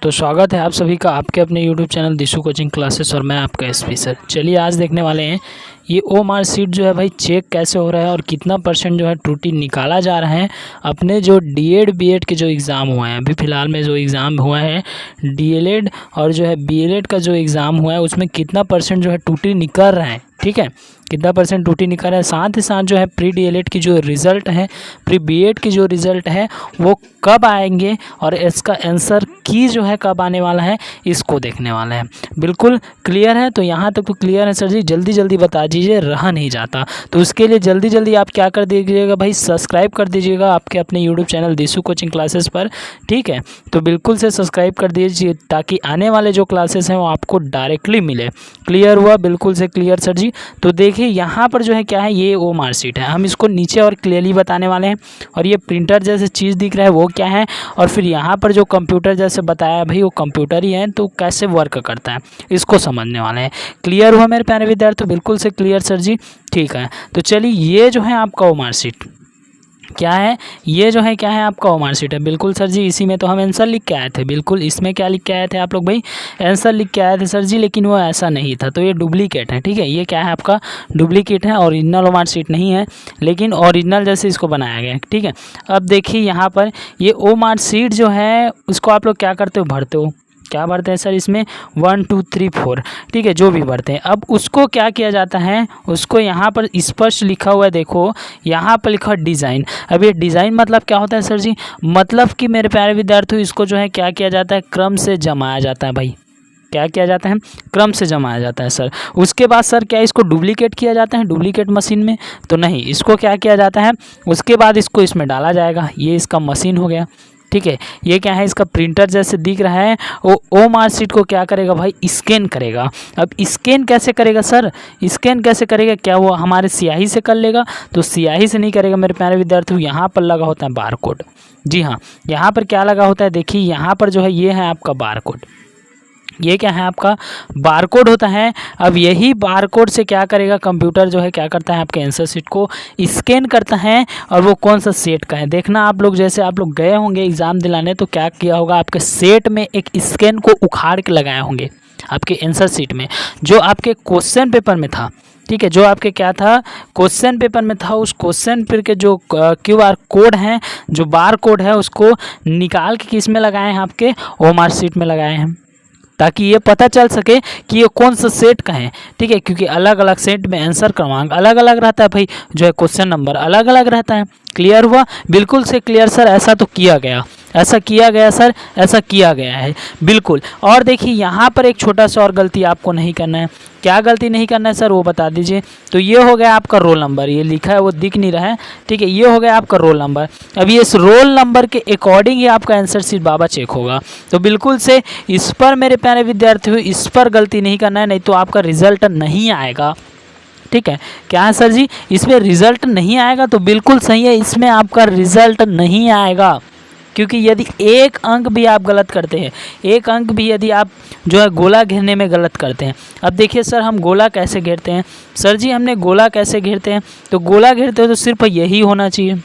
तो स्वागत है आप सभी का आपके अपने YouTube चैनल दिशु कोचिंग क्लासेस और मैं आपका एसपी सर। चलिए आज देखने वाले हैं ये ओएमआर शीट जो है भाई चेक कैसे हो रहा है और कितना परसेंट जो है त्रुटि निकाला जा रहा है अपने जो डीएड बीएड के जो एग्ज़ाम हुए हैं। अभी फ़िलहाल में जो एग्ज़ाम हुआ है डीएलएड और जो है बीएलएड का जो एग्ज़ाम हुआ है उसमें कितना परसेंट जो है त्रुटि निकल रहा है, ठीक है, कितना परसेंट त्रुटि निकल रहा है। साथ ही साथ जो है प्री डीएलएड की जो रिज़ल्ट है, प्री बीएड की जो रिज़ल्ट है वो कब आएंगे और इसका आंसर की जो है कब आने वाला है इसको देखने वाला है। बिल्कुल क्लियर है? तो यहाँ तक तो क्लियर है सर जी, जल्दी जल्दी बता दीजिए, रहा नहीं जाता। तो उसके लिए जल्दी जल्दी आप क्या कर दीजिएगा भाई, सब्सक्राइब कर दीजिएगा आपके अपने यूट्यूब चैनल दिशु कोचिंग क्लासेस पर, ठीक है। तो बिल्कुल से सब्सक्राइब कर दीजिए ताकि आने वाले जो क्लासेस हैं वो आपको डायरेक्टली मिले। क्लियर हुआ? बिल्कुल से क्लियर सर जी। तो देखिए यहाँ पर जो है क्या है, ये ओएमआर शीट है, हम इसको नीचे और क्लियरली बताने वाले हैं। और ये प्रिंटर जैसे चीज़ दिख रहा है वो क्या है, और फिर यहाँ पर जो कंप्यूटर जैसे बताया भाई वो कंप्यूटर ही है, तो कैसे वर्क करता है इसको समझने वाले हैं। क्लियर हुआ मेरे प्यारे विद्यार्थी? बिल्कुल से क्लियर सर जी, ठीक है। तो चलिए ये जो है आपका ओएमआर शीट क्या है, ये जो है क्या है आपका ओएमआर शीट है। बिल्कुल सर जी, इसी में तो हम आंसर लिख के आए थे। बिल्कुल इसमें क्या लिख के आए थे आप लोग भाई, आंसर लिख के आए थे सर जी, लेकिन वो ऐसा नहीं था, तो ये डुप्लीकेट है, ठीक है। ये क्या है आपका डुप्लीकेट है, ओरिजिनल ओएमआर शीट नहीं है, लेकिन ओरिजिनल जैसे इसको बनाया गया है, ठीक है। अब देखिए यहाँ पर ये ओएमआर शीट जो है उसको आप लोग क्या करते हो, भरते हो। क्या भरते हैं सर इसमें 1 2 3 4, ठीक है, जो भी भरते हैं। अब उसको क्या किया जाता है, उसको यहाँ पर स्पष्ट लिखा हुआ है, देखो यहाँ पर लिखा डिज़ाइन। अब ये डिज़ाइन मतलब क्या होता है सर जी, मतलब कि मेरे प्यारे विद्यार्थियों इसको जो है क्या किया जाता है, क्रम से जमाया जाता है भाई। क्या किया जाता है, क्रम से जमाया जाता है सर। उसके बाद सर क्या इसको डुप्लीकेट किया जाता है डुप्लीकेट मशीन में, तो नहीं, इसको क्या किया जाता है, उसके बाद इसको इसमें डाला जाएगा। ये इसका मशीन हो गया, ठीक है। ये क्या है, इसका प्रिंटर जैसे दिख रहा है, वो ओएमआर शीट को क्या करेगा भाई, स्कैन करेगा। अब स्कैन कैसे करेगा सर, स्कैन कैसे करेगा, क्या वो हमारे स्याही से कर लेगा? तो स्याही से नहीं करेगा मेरे प्यारे विद्यार्थियों, यहाँ पर लगा होता है बारकोड। जी हाँ, यहाँ पर क्या लगा होता है, देखिए यहाँ पर जो है ये है आपका बारकोड। ये क्या है आपका बारकोड होता है। अब यही बारकोड से क्या करेगा कंप्यूटर जो है, क्या करता है आपके आंसर शीट को स्कैन करता है, और वो कौन सा सेट का है देखना आप लोग। जैसे आप लोग गए होंगे एग्ज़ाम दिलाने, तो क्या किया होगा, आपके सेट में एक स्कैन को उखाड़ के लगाए होंगे आपके आंसर शीट में, जो आपके क्वेश्चन पेपर में था, ठीक है, जो आपके क्या था क्वेश्चन पेपर में था। उस क्वेश्चन पेपर के जो क्यूआर कोड हैं, जो बार कोड है, उसको निकाल के किस में लगाए हैं, आपके ओएमआर शीट में लगाए हैं, ताकि ये पता चल सके कि ये कौन सा सेट का है, ठीक है। क्योंकि अलग अलग सेट में आंसर क्रमांक अलग अलग रहता है भाई, जो है क्वेश्चन नंबर अलग अलग रहता है। क्लियर हुआ? बिल्कुल से क्लियर सर, ऐसा तो किया गया, ऐसा किया गया सर, ऐसा किया गया है बिल्कुल। और देखिए यहाँ पर एक छोटा सा और गलती आपको नहीं करना है। क्या गलती नहीं करना है सर, वो बता दीजिए। तो ये हो गया आपका रोल नंबर, ये लिखा है वो दिख नहीं रहा है, ठीक है, ये हो गया आपका रोल नंबर। अब ये इस रोल नंबर के अकॉर्डिंग ही आपका आंसर शीट बाबा चेक होगा। तो बिल्कुल से इस पर मेरे प्यारे विद्यार्थियों, इस पर गलती नहीं करना है, नहीं तो आपका रिजल्ट नहीं आएगा, ठीक है। क्या है सर जी, इसमें रिजल्ट नहीं आएगा, तो बिल्कुल सही है, इसमें आपका रिजल्ट नहीं आएगा। क्योंकि यदि एक अंक भी आप गलत करते हैं, एक अंक भी यदि आप जो है गोला घेरने में गलत करते हैं। अब देखिए सर, हम गोला कैसे घेरते हैं सर जी, हमने गोला कैसे घेरते हैं, तो गोला घेरते हो तो सिर्फ यही होना चाहिए,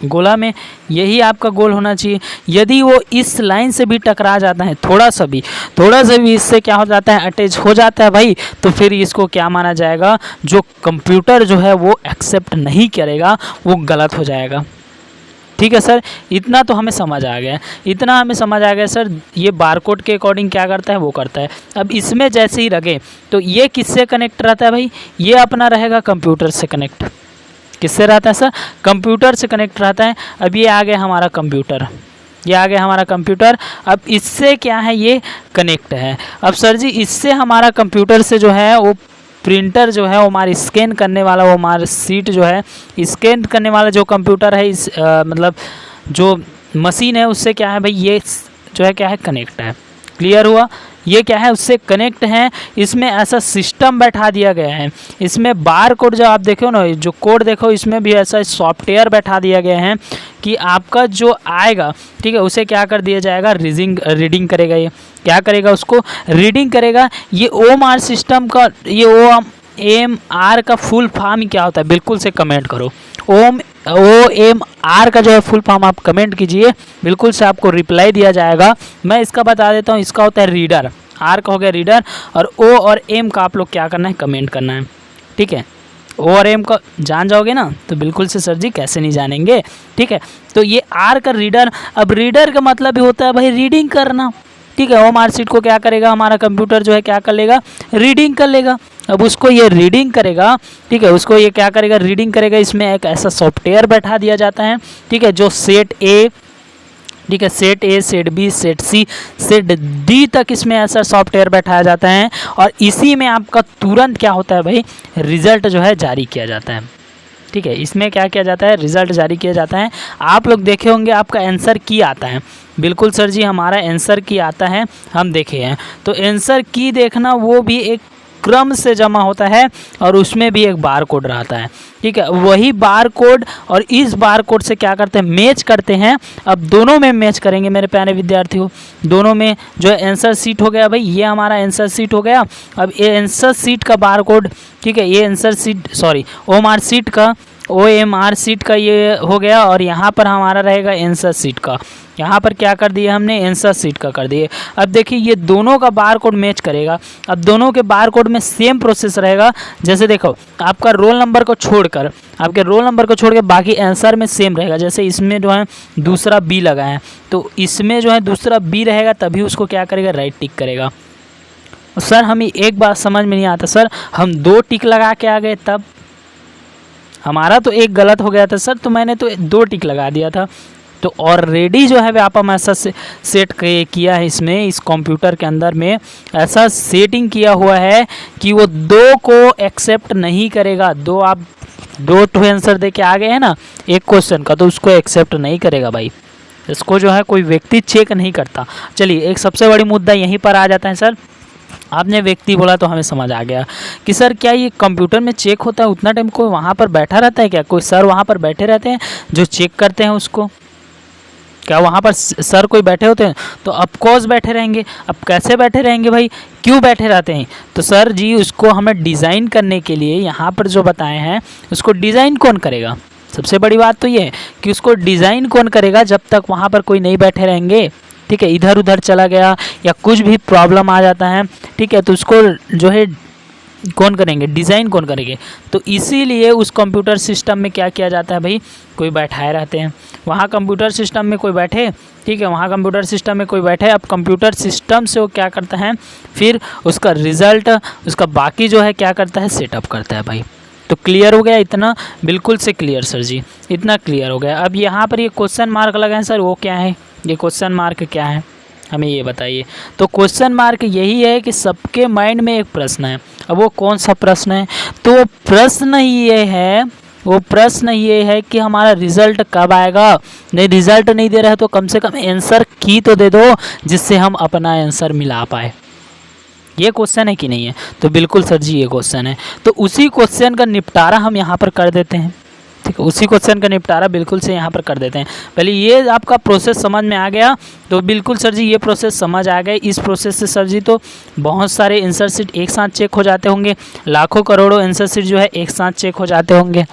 गोला में यही आपका गोल होना चाहिए। यदि वो इस लाइन से भी टकरा जाता है, थोड़ा सा भी इससे क्या हो जाता है, अटैच हो जाता है भाई, तो फिर इसको क्या माना जाएगा, जो कंप्यूटर जो है वो एक्सेप्ट नहीं करेगा, वो गलत हो जाएगा, ठीक है सर। इतना तो हमें समझ आ गया, इतना हमें समझ आ गया सर। ये बारकोड के अकॉर्डिंग क्या करता है, वो करता है। अब इसमें जैसे ही लगे, तो ये किससे कनेक्ट रहता है भाई, ये अपना रहेगा कंप्यूटर से कनेक्ट। किससे रहता है सर, कंप्यूटर से कनेक्ट रहता है। अब ये आ गया हमारा कंप्यूटर, ये आ गया हमारा कंप्यूटर। अब इससे क्या है, ये कनेक्ट है। अब सर जी इससे हमारा कंप्यूटर से जो है वो प्रिंटर जो है वो हमारे स्कैन करने वाला, वो हमारे शीट जो है स्कैन करने वाला जो कंप्यूटर है, इस मतलब जो मशीन है, उससे क्या है भाई, ये जो है क्या है, कनेक्ट है। क्लियर हुआ? ये क्या है, उससे कनेक्ट है। इसमें ऐसा सिस्टम बैठा दिया गया है, इसमें बार कोड जो आप देखो ना, जो कोड देखो, इसमें भी ऐसा सॉफ्टवेयर बैठा दिया गया है कि आपका जो आएगा, ठीक है, उसे क्या कर दिया जाएगा, रीडिंग करेगा। ये क्या करेगा, उसको रीडिंग करेगा। ये ओएमआर सिस्टम का, ये OMR का फुल फॉर्म क्या होता है, बिल्कुल से कमेंट करो। OMR का जो है फुल फॉर्म आप कमेंट कीजिए, बिल्कुल से आपको रिप्लाई दिया जाएगा। मैं इसका बता देता हूँ, इसका होता है रीडर, R का हो गया रीडर, और O और M का आप लोग क्या करना है, कमेंट करना है। ठीक है, O और M का जान जाओगे ना, तो बिल्कुल से सर जी कैसे नहीं जानेंगे। ठीक है, तो ये R का रीडर, अब रीडर का मतलब भी होता है भाई रीडिंग करना। ठीक है, OMR शीट को क्या करेगा, हमारा कंप्यूटर जो है क्या कर लेगा, रीडिंग कर लेगा। अब उसको ये रीडिंग करेगा, ठीक है, उसको ये क्या करेगा, रीडिंग करेगा। इसमें एक ऐसा सॉफ्टवेयर बैठा दिया जाता है, ठीक है, जो सेट ए, ठीक है, set A, set B, set C, set D तक इसमें ऐसा सॉफ्टवेयर बैठाया जाता है, और इसी में आपका तुरंत क्या होता है भाई, रिजल्ट जो है जारी किया जाता है। ठीक है, इसमें क्या किया जाता है, रिजल्ट जारी किया जाता है। आप लोग देखे होंगे आपका आंसर की आता है, बिल्कुल सर जी हमारा आंसर की आता है, हम देखे हैं। तो आंसर की देखना, वो भी एक क्रम से जमा होता है, और उसमें भी एक बार कोड रहता है। ठीक है, वही बार कोड और इस बार कोड से क्या करते हैं, मैच करते हैं। अब दोनों में मैच करेंगे मेरे प्यारे विद्यार्थियों, दोनों में जो है आंसर शीट हो गया भाई, ये हमारा आंसर शीट हो गया। अब ये आंसर शीट का बार कोड, ठीक है, ये answer sheet sorry OMR sheet का, OMR शीट का ये हो गया, और यहाँ पर हमारा रहेगा आंसर शीट का। यहाँ पर क्या कर दिया हमने, आंसर शीट का कर दिए। अब देखिए ये दोनों का बार कोड मैच करेगा। अब दोनों के बार कोड में सेम प्रोसेस रहेगा। जैसे देखो आपका रोल नंबर को छोड़कर, आपके रोल नंबर को छोड़ के बाकी आंसर में सेम रहेगा। जैसे इसमें जो है दूसरा बी लगा है, तो इसमें जो है दूसरा बी रहेगा, तभी उसको क्या करेगा, राइट टिक करेगा। सर हमें एक बात समझ में नहीं आता सर, हम 2 टिक लगा के आ गए, तब हमारा तो एक गलत हो गया था सर, तो मैंने तो 2 टिक लगा दिया था। तो ऑलरेडी जो है व्यापम ऐसा सेट किया है, इसमें इस कंप्यूटर के अंदर में ऐसा सेटिंग किया हुआ है कि वो 2 को एक्सेप्ट नहीं करेगा। 2 आप 2 टू आंसर दे के आ गए हैं ना एक क्वेश्चन का, तो उसको एक्सेप्ट नहीं करेगा भाई, इसको जो है कोई व्यक्ति चेक नहीं करता। चलिए एक सबसे बड़ी मुद्दा यहीं पर आ जाता है सर, आपने व्यक्ति बोला तो हमें समझ आ गया कि सर क्या ये कंप्यूटर में चेक होता है, उतना टाइम कोई वहाँ पर बैठा रहता है क्या, कोई सर वहाँ पर बैठे रहते हैं जो चेक करते हैं उसको, क्या वहाँ पर सर कोई बैठे होते हैं? तो ऑफकोर्स बैठे रहेंगे। अब कैसे बैठे रहेंगे भाई, क्यों बैठे रहते हैं? तो सर जी उसको हमें डिज़ाइन करने के लिए यहाँ पर जो बताए हैं उसको डिज़ाइन कौन करेगा, सबसे बड़ी बात तो ये है कि उसको डिज़ाइन कौन करेगा जब तक वहाँ पर कोई नहीं बैठे रहेंगे। ठीक है, इधर उधर चला गया या कुछ भी प्रॉब्लम आ जाता है, ठीक है, तो उसको जो है कौन करेंगे, डिज़ाइन कौन करेंगे। तो इसीलिए उस कंप्यूटर सिस्टम में क्या किया जाता है भाई, कोई बैठाए रहते हैं वहाँ कंप्यूटर सिस्टम में कोई बैठे। ठीक है, वहाँ कंप्यूटर सिस्टम में कोई बैठे। अब कंप्यूटर सिस्टम से वो क्या करता है, फिर उसका रिज़ल्ट उसका बाकी जो है क्या करता है, सेटअप करता है भाई। तो क्लियर हो गया इतना, बिल्कुल से क्लियर सर जी, इतना क्लियर हो गया। अब यहाँ पर ये क्वेश्चन मार्क लगा है सर, वो क्या है, ये क्वेश्चन मार्क क्या है हमें ये बताइए। तो क्वेश्चन मार्क यही है कि सबके माइंड में एक प्रश्न है। अब वो कौन सा प्रश्न है, तो प्रश्न ये है, वो प्रश्न ये है कि हमारा रिजल्ट कब आएगा। नहीं रिजल्ट नहीं दे रहा है तो कम से कम आंसर की तो दे दो जिससे हम अपना आंसर मिला पाए। ये क्वेश्चन है कि नहीं है, तो बिल्कुल सर जी ये क्वेश्चन है। तो उसी क्वेश्चन का निपटारा हम यहाँ पर कर देते हैं। ठीक है, उसी क्वेश्चन का निपटारा बिल्कुल से यहाँ पर कर देते हैं। पहले ये आपका प्रोसेस समझ में आ गया, तो बिल्कुल सर जी ये प्रोसेस समझ आ गए। इस प्रोसेस से सर जी तो बहुत सारे आंसर शीट एक साथ चेक हो जाते होंगे, लाखों करोड़ों आंसर शीट जो है एक साथ चेक हो जाते होंगे।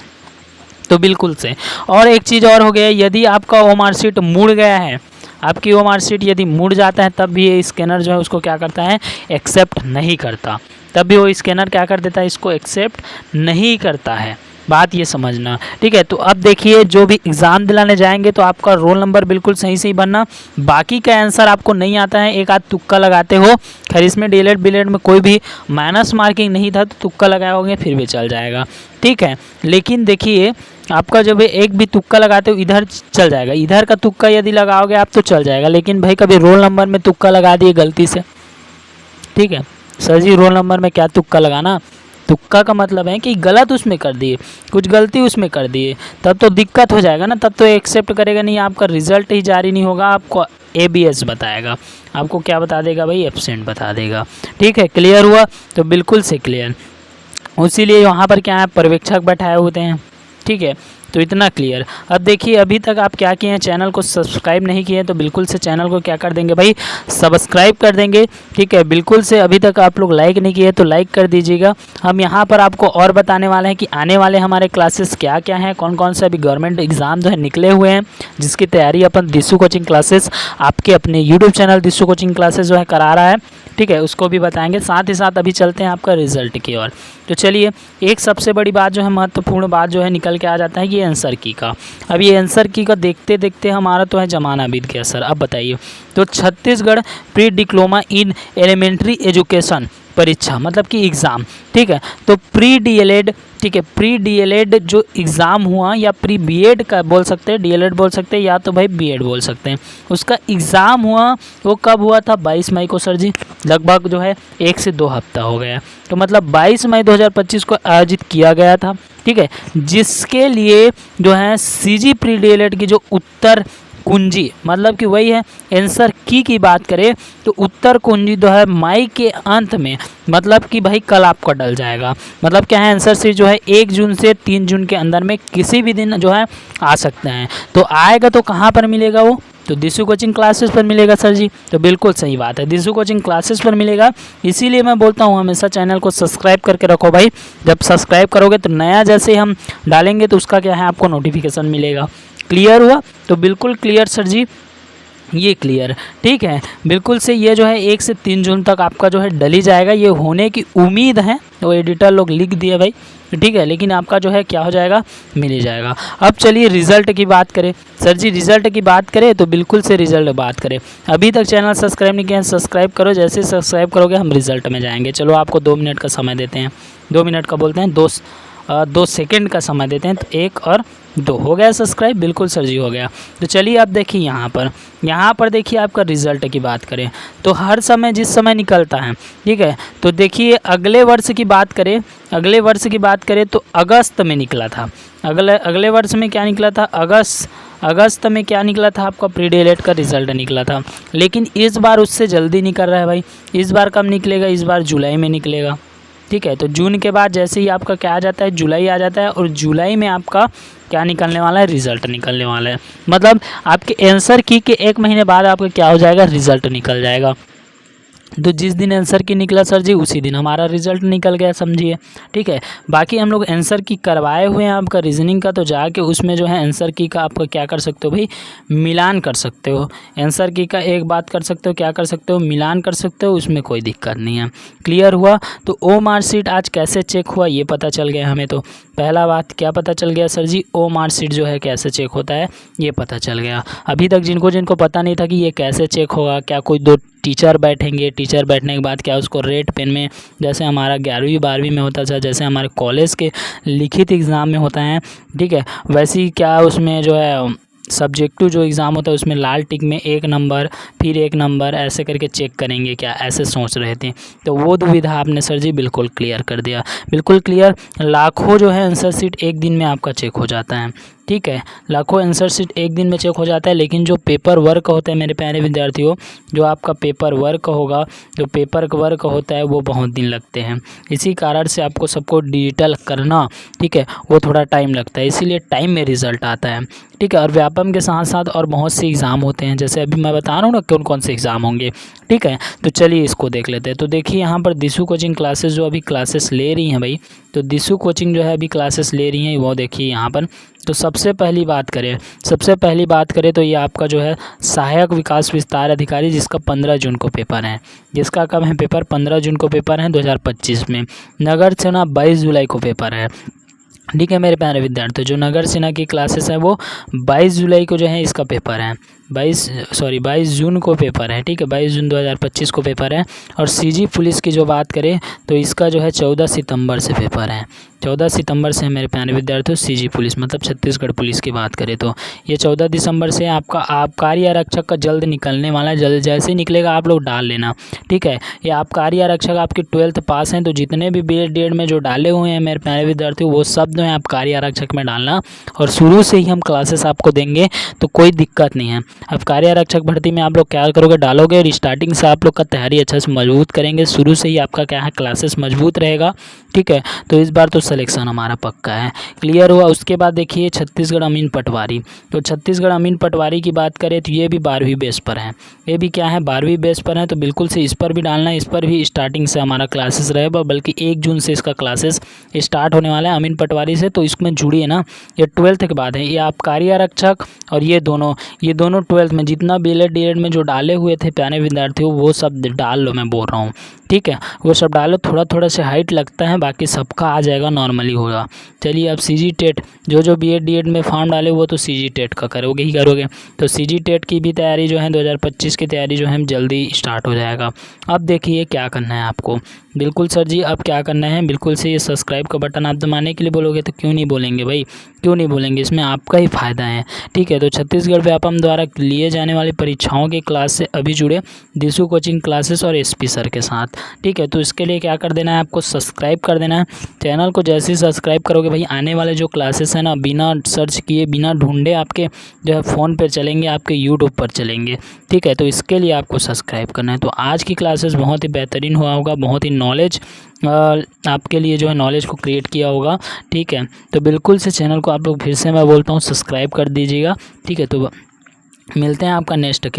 तो बिल्कुल से, और एक चीज़ और हो गया, यदि आपका OMR शीट मुड़ गया है, आपकी OMR शीट यदि मुड़ जाता है तब भी ये स्कैनर जो है उसको क्या करता है, एक्सेप्ट नहीं करता। तब भी वो स्कैनर क्या कर देता है, इसको एक्सेप्ट नहीं करता है। बात ये समझना, ठीक है। तो अब देखिए जो भी एग्ज़ाम दिलाने जाएंगे तो आपका रोल नंबर बिल्कुल सही सही भरना। बाकी का आंसर आपको नहीं आता है, एक आध तुक्का लगाते हो, खैर इसमें डीलेट बिलेट में कोई भी माइनस मार्किंग नहीं था तो तुक्का लगाए होंगे फिर भी चल जाएगा, ठीक है। लेकिन देखिए आपका जब एक भी तुक्का लगाते हो इधर चल जाएगा, इधर का तुक्का यदि लगाओगे आप तो चल जाएगा। लेकिन भाई कभी रोल नंबर में तुक्का लगा दिए गलती से, ठीक है सर जी, रोल नंबर में क्या तुक्का लगाना, तुक्का का मतलब है कि गलत उसमें कर दिए, कुछ गलती उसमें कर दिए, तब तो दिक्कत हो जाएगा ना, तब तो एक्सेप्ट करेगा नहीं, आपका रिजल्ट ही जारी नहीं होगा, आपको ABS बताएगा, आपको क्या बता देगा भाई, एब्सेंट बता देगा। ठीक है, क्लियर हुआ, तो बिल्कुल से क्लियर। इसीलिए वहाँ पर क्या है, पर्यवेक्षक बैठाए होते हैं, ठीक है। तो इतना क्लियर। अब देखिए अभी तक आप क्या किए हैं, चैनल को सब्सक्राइब नहीं किए तो बिल्कुल से चैनल को क्या कर देंगे भाई, सब्सक्राइब कर देंगे। ठीक है, बिल्कुल से अभी तक आप लोग लाइक नहीं किए तो लाइक कर दीजिएगा। हम यहाँ पर आपको और बताने वाले हैं कि आने वाले हमारे क्लासेस क्या क्या हैं, कौन कौन से अभी गवर्नमेंट एग्जाम जो है निकले हुए हैं, जिसकी तैयारी अपन दिशु कोचिंग क्लासेस आपके अपने यूट्यूब चैनल दिशु कोचिंग क्लासेस जो है करा रहा है। ठीक है, उसको भी बताएंगे। साथ ही साथ अभी चलते हैं आपका रिजल्ट की ओर। तो चलिए, एक सबसे बड़ी बात जो है, महत्वपूर्ण बात जो है निकल के आ जाता है ये आंसर की का। अब ये आंसर की का देखते देखते हमारा तो है ज़माना बीत गया सर। अब बताइए, तो Chhattisgarh pre diploma in elementary education परीक्षा मतलब कि एग्ज़ाम, ठीक है, तो प्री डीएलएड, ठीक है, प्री डीएलएड जो एग्ज़ाम हुआ या प्री बीएड का बोल सकते हैं, डीएलएड बोल सकते हैं या तो भाई बीएड बोल सकते हैं, उसका एग्ज़ाम हुआ वो कब हुआ था, 22 मई को सर जी। लगभग जो है 1 से 2 हफ्ता हो गया, तो मतलब 22 मई 2025 को आयोजित किया गया था। ठीक है, जिसके लिए जो है सीजी प्री डीएलएड की जो उत्तर कुंजी मतलब कि वही है आंसर की बात करें तो उत्तर कुंजी जो है मई के अंत में मतलब कि भाई कल आपका डल जाएगा। मतलब क्या है, आंसर शीट जो है 1 जून से 3 जून के अंदर में किसी भी दिन जो है आ सकते हैं। तो आएगा तो कहाँ पर मिलेगा वो, तो दिशु कोचिंग क्लासेस पर मिलेगा सर जी। तो बिल्कुल सही बात है, दिशु कोचिंग क्लासेस पर मिलेगा। इसीलिए मैं बोलता हूँ हमेशा चैनल को सब्सक्राइब करके रखो भाई। जब सब्सक्राइब करोगे तो नया जैसे हम डालेंगे तो उसका क्या है आपको नोटिफिकेशन मिलेगा। क्लियर हुआ, तो बिल्कुल क्लियर सर जी, ये क्लियर। ठीक है, बिल्कुल से ये जो है 1 से 3 जून तक आपका जो है डली जाएगा, ये होने की उम्मीद है। तो एडिटर लोग लिख दिए भाई, ठीक है, लेकिन आपका जो है क्या हो जाएगा, मिल ही जाएगा। अब चलिए रिजल्ट की बात करें सर जी। रिजल्ट की बात करें तो बिल्कुल से रिजल्ट बात करें। अभी तक चैनल सब्सक्राइब नहीं किया है, सब्सक्राइब करो। जैसे सब्सक्राइब करोगे हम रिजल्ट में जाएंगे। चलो आपको 2 मिनट का समय देते हैं, 2 मिनट का बोलते हैं, 2 सेकंड का समय देते हैं। तो 1 और 2 हो गया सब्सक्राइब, बिल्कुल सर जी हो गया। तो चलिए आप देखिए यहाँ पर देखिए आपका रिजल्ट की बात करें तो हर समय जिस समय निकलता है, ठीक है, तो देखिए अगले वर्ष की बात करें तो अगस्त में निकला था। अगले वर्ष में क्या निकला था, अगस्त में क्या निकला था आपका प्री डीएलएड का रिजल्ट निकला था। लेकिन इस बार उससे जल्दी निकल रहा है भाई। इस बार कब निकलेगा, इस बार जुलाई में निकलेगा। ठीक है, तो जून के बाद जैसे ही आपका क्या आ जाता है, जुलाई आ जाता है, और जुलाई में आपका क्या निकलने वाला है, रिजल्ट निकलने वाला है। मतलब आपके आंसर की के 1 महीने बाद आपका क्या हो जाएगा, रिजल्ट निकल जाएगा। तो जिस दिन आंसर की निकला सर जी उसी दिन हमारा रिजल्ट निकल गया, समझिए। ठीक है, बाकी हम लोग आंसर की करवाए हुए हैं आपका रीजनिंग का, तो जाके उसमें जो है आंसर की का आपका क्या कर सकते हो भाई, मिलान कर सकते हो। आंसर की का एक बात कर सकते हो, क्या कर सकते हो, मिलान कर सकते हो, उसमें कोई दिक्कत नहीं है। क्लियर हुआ। तो ओ मार्कशीट आज कैसे चेक हुआ ये पता चल गया हमें। तो पहला बात क्या पता चल गया सर जी, ओ मार्कशीट जो है कैसे चेक होता है ये पता चल गया। अभी तक जिनको पता नहीं था कि ये कैसे चेक होगा, क्या कोई 2 टीचर बैठेंगे, टीचर बैठने के बाद क्या उसको रेड पेन में, जैसे हमारा 11वीं 12वीं में होता था, जैसे हमारे कॉलेज के लिखित एग्ज़ाम में होता है, ठीक है, वैसे ही क्या उसमें जो है सब्जेक्टिव जो एग्ज़ाम होता है उसमें लाल टिक में 1 नंबर फिर 1 नंबर ऐसे करके चेक करेंगे क्या, ऐसे सोच रहे थे। तो वो दुविधा आपने सर जी बिल्कुल क्लियर कर दिया, बिल्कुल क्लियर। लाखों जो है आंसर शीट एक दिन में आपका चेक हो जाता है। ठीक है, लाखों आंसर शीट एक दिन में चेक हो जाता है। लेकिन जो पेपर वर्क होता है मेरे प्यारे विद्यार्थियों, जो आपका पेपर वर्क होगा, जो पेपर वर्क होता है वो बहुत दिन लगते हैं। इसी कारण से आपको सबको डिजिटल करना, ठीक है, वो थोड़ा टाइम लगता है, इसीलिए टाइम में रिजल्ट आता है। ठीक है, और व्यापम के साथ साथ और बहुत से एग्ज़ाम होते हैं, जैसे अभी मैं बता रहा हूँ ना कौन कौन से एग्ज़ाम होंगे। ठीक है, तो चलिए इसको देख लेते हैं। तो देखिए यहाँ पर दिशु कोचिंग क्लासेस जो अभी क्लासेस ले रही हैं भाई, तो दिशु कोचिंग जो है अभी क्लासेस ले रही हैं, वो देखिए यहाँ पर। तो सबसे पहली बात करें तो ये आपका जो है सहायक विकास विस्तार अधिकारी, जिसका 15 जून को पेपर है। जिसका कब है पेपर, 15 जून को पेपर है 2025 में। नगर सेना 22 जुलाई को पेपर है। ठीक है मेरे प्यारे विद्यार्थी, जो नगर सेना की क्लासेस है वो 22 जुलाई को जो है इसका पेपर है, 22 जून को पेपर है। ठीक है, 22 जून 2025 को पेपर है। और सीजी पुलिस की जो बात करें तो इसका जो है 14 सितंबर से पेपर है, 14 सितंबर से है मेरे प्यारे विद्यार्थियों। सीजी पुलिस मतलब छत्तीसगढ़ पुलिस की बात करें तो ये 14 दिसंबर से आपका आबकारी आरक्षक का जल्द निकलने वाला है। जल्द जैसे ही निकलेगा आप लोग डाल लेना। ठीक है, ये आबकारी आरक्षक आपके 12th पास हैं, तो जितने भी बीएड डीएड में जो डाले हुए हैं मेरे प्यारे विद्यार्थियों, वो सब जो है आबकारी आरक्षक में डालना। और शुरू से ही हम क्लासेस आपको देंगे, तो कोई दिक्कत नहीं है। अब कार्य आरक्षक भर्ती में आप लोग क्या करोगे, डालोगे और स्टार्टिंग से आप लोग का तैयारी अच्छा से मजबूत करेंगे, शुरू से ही आपका क्या है क्लासेस मजबूत रहेगा, ठीक है। तो इस बार तो सिलेक्शन हमारा पक्का है, क्लियर हुआ। उसके बाद देखिए छत्तीसगढ़ अमीन पटवारी, तो छत्तीसगढ़ अमीन पटवारी की बात करें तो ये भी 12वीं बेस पर है, ये भी क्या है 12वीं बेस पर है, तो बिल्कुल से इस पर भी डालना है। इस पर भी स्टार्टिंग से हमारा क्लासेस रहेगा, बल्कि 1 जून से इसका क्लासेस स्टार्ट होने वाला है अमीन पटवारी से, तो इसमें जुड़िए ना। ये 12th के बाद है, ये आप कार्य आरक्षक और ये दोनों 12th में जितना बीएलएड डीएलएड में जो डाले हुए थे प्यारे विद्यार्थी वो सब डाल लो, मैं बोल रहा हूँ, ठीक है, वो सब डालो। थोड़ा थोड़ा से हाइट लगता है, बाकी सबका आ जाएगा, नॉर्मली होगा। चलिए अब सीजी टेट, जो बीएड डीएड में फॉर्म डाले वो तो सीजी टेट का करोगे ही करोगे, तो सीजी टेट की भी तैयारी जो है 2025 की तैयारी जो है जल्दी स्टार्ट हो जाएगा। अब देखिए क्या करना है आपको, बिल्कुल सर जी अब क्या करना है, बिल्कुल से ये सब्सक्राइब का बटन आप दबाने के लिए बोलोगे तो क्यों नहीं बोलेंगे भाई, क्यों नहीं बोलेंगे, इसमें आपका ही फ़ायदा है, ठीक है। तो छत्तीसगढ़ व्यापम द्वारा लिए जाने वाली परीक्षाओं के क्लास से अभी जुड़े दिशु कोचिंग क्लासेस और एसपी सर के साथ, ठीक है। तो इसके लिए क्या कर देना है, आपको सब्सक्राइब कर देना है चैनल को। जैसे ही सब्सक्राइब करोगे भाई आने वाले जो क्लासेस हैं ना बिना सर्च किए बिना ढूंढे आपके जो है फ़ोन पर चलेंगे, आपके यूट्यूब पर चलेंगे, ठीक है। तो इसके लिए आपको सब्सक्राइब करना है। तो आज की क्लासेस बहुत ही बेहतरीन हुआ होगा, बहुत ही नॉलेज आपके लिए जो है नॉलेज को क्रिएट किया होगा, ठीक है। तो बिल्कुल से चैनल को आप लोग फिर से मैं बोलता हूँ सब्सक्राइब कर दीजिएगा, ठीक है। तो मिलते हैं आपका नेक्स्ट के